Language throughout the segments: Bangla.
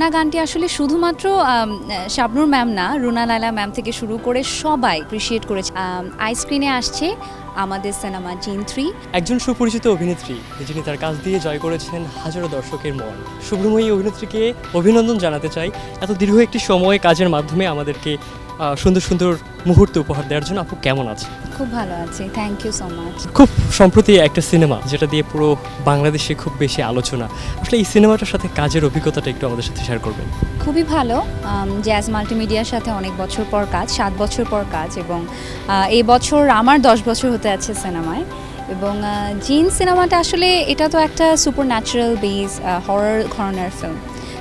কন্যা গানটি আসলে শুধুমাত্র শাবনূর ম্যাম না, রুনা লায়লা ম্যাম থেকে শুরু করে সবাই অ্যাপ্রিশিয়েট করেছে। আইস্ক্রিনে আসছে আমাদের সিনেমা জিন 3। একজন সুপরিচিত অভিনেত্রী যিনি তার কাজ দিয়ে জয় করেছেন হাজারো দর্শকের মন। শুভ্রময়ী অভিনেত্রীকে অভিনন্দন জানাতে চাই এত দীর্ঘ একটি সময় কাজের মাধ্যমে আমাদেরকে সুন্দর সুন্দর মুহূর্ত উপহার দেওয়ার জন্য। আপু কেমন আছে? খুব ভালো আছি, থ্যাংক ইউ সো মাচ। খুব সম্প্রতি একটা সিনেমা যেটা দিয়ে পুরো বাংলাদেশে খুব বেশি আলোচনা, আসলে এই সিনেমাটার সাথে কাজের অভিজ্ঞতাটা একটু আমাদের সাথে শেয়ার করবেন। খুবই ভালো, জ্যাজ মাল্টিমিডিয়ার সাথে অনেক বছর পর কাজ, 7 বছর পর কাজ, এবং এই বছর আমার 10 বছর হতে আছে সিনেমায়। এবং জিন সিনেমাটা আসলে এটা তো একটা সুপার ন্যাচারাল বেস হরর ঘরানার film,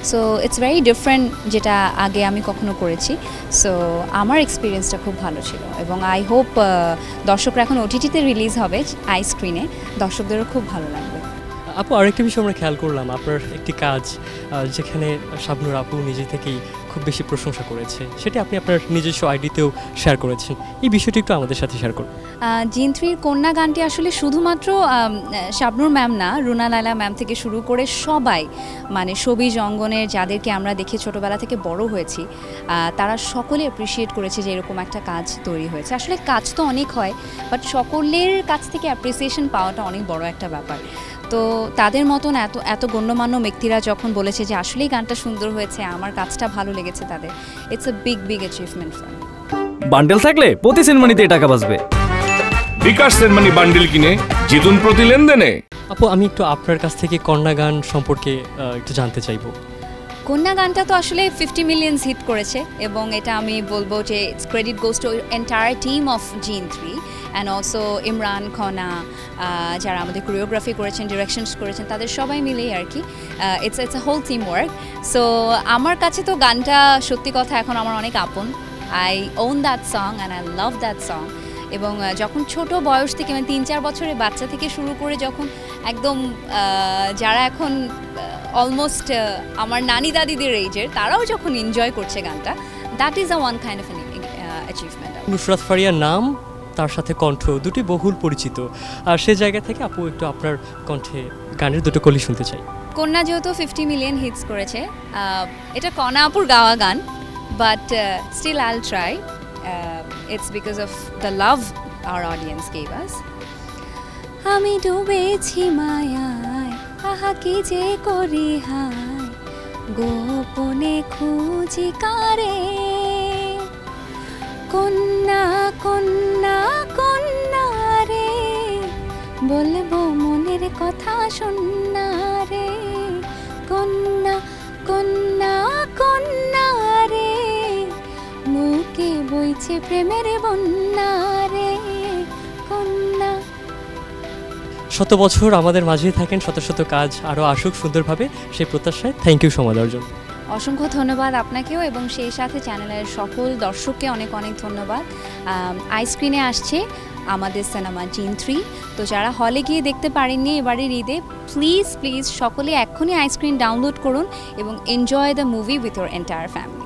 so it's very different যেটা আগে আমি কখনো করেছি। সো আমার এক্সপিরিয়েন্সটা খুব ভালো ছিল এবং আই হোপ দর্শকরা এখন ওটিটিতে রিলিজ হবে আইস্ক্রিনে, দর্শকদেরও খুব ভালো লাগবে। আপু আরেকটা বিষয় আমরা খেয়াল করলাম, আপনার একটি কাজ যেখানে শাবনূর আপু নিজে থেকেই খুব বেশি প্রশংসা করেছে, সেটি আপনি আপনার নিজস্ব আইডিতেও শেয়ার করেছেন। এই বিষয়টি একটু আমাদের সাথে শেয়ার করুন। জিন 3-র কন্যা গানটি আসলে শুধুমাত্র শাবনূর ম্যাম না, রুনা লায়লা ম্যাম থেকে শুরু করে সবাই, মানে শোবিজ অঙ্গনের যাদেরকে আমরা দেখে ছোটোবেলা থেকে বড় হয়েছি, তারা সকলে অ্যাপ্রিশিয়েট করেছে যে এরকম একটা কাজ তৈরি হয়েছে। আসলে কাজ তো অনেক হয়, বাট সকলের কাছ থেকে অ্যাপ্রিসিয়েশন পাওয়াটা অনেক বড় একটা ব্যাপার। তো তাদের মতন এত গণ্যমান্য ব্যক্তিরা যখন বলেছে যে আসলেই গানটা সুন্দর হয়েছে, আমার কাজটা ভালো লেগেছে তাদের, it's a big achievement for me. Bundle থাকলে প্রতি সেনমানিতে টাকা বাঁচবে। বিকাশ সেনমানি বান্ডেল কিনে জিতুন প্রতি লেনদেনে। আপু আমি একটু আপনার কাছ থেকে কন্যা গান সম্পর্কে একটু জানতে চাইবো। কন্যা গানটা তো আসলে 50 মিলিয়ন হিট করেছে এবং এটা আমি বলবো যে it's credit goes to entire team of জিন 3 অ্যান্ড অলসো ইমরান খনা, যারা আমাদের কোরিওগ্রাফি করেছেন, ডিরেকশনস করেছেন, তাদের সবাই মিলেই আর কি, it's a whole team work. So আমার কাছে তো গানটা সত্যি কথা এখন আমার অনেক আপন। I own that song and I love that song. এবং যখন ছোট বয়স থেকে, মানে 3-4 বছরের বাচ্চা থেকে শুরু করে যখন একদম যারা এখন অলমোস্ট আমার নানি দাদিদের এইজের, তারাও যখন এনজয় করছে গানটা, that is a one kind of achievement. Nusrat ফারিয়ার নাম, তার সাথে কণ্ঠ দুটি বহুল পরিচিত, আর সে জায়গা থেকে আপু একটু আপনার কণ্ঠে গানের দুটো কলি শুনতে চাই। কন্যা যেহেতু 50 মিলিয়ন হিটস করেছে, এটা কনা আপুর গাওয়া গান, but still I'll try. It's because of the love our audience gave us. আমি ডুবেছি মায়ায়, আহা কি যে করি হায়, গোপনে খুঁজি কারে, কন্যা কন্যা কন্যা রে, বলবো মনের কথা শোনা রে, কন্যা কন্যা কন্যা রে, মুখে বইছে প্রেমের বন্যা রে, কন্যা। শত বছর আমাদের মাঝেই থাকেন, শত শত কাজ আরও আসুক সুন্দরভাবে, সেই প্রত্যাশায় থ্যাংক ইউ সময় দেওয়ার জন্য। অসংখ্য ধন্যবাদ আপনাকেও এবং সেই সাথে চ্যানেলের সকল দর্শককে অনেক অনেক ধন্যবাদ। আইস্ক্রিনে আসছে আমাদের সিনেমা জিন 3, তো যারা হলে গিয়ে দেখতে পারেননি এবারের ঈদে, প্লিজ সকলে এক্ষুনি আইস্ক্রিন ডাউনলোড করুন এবং enjoy the movie with your entire family.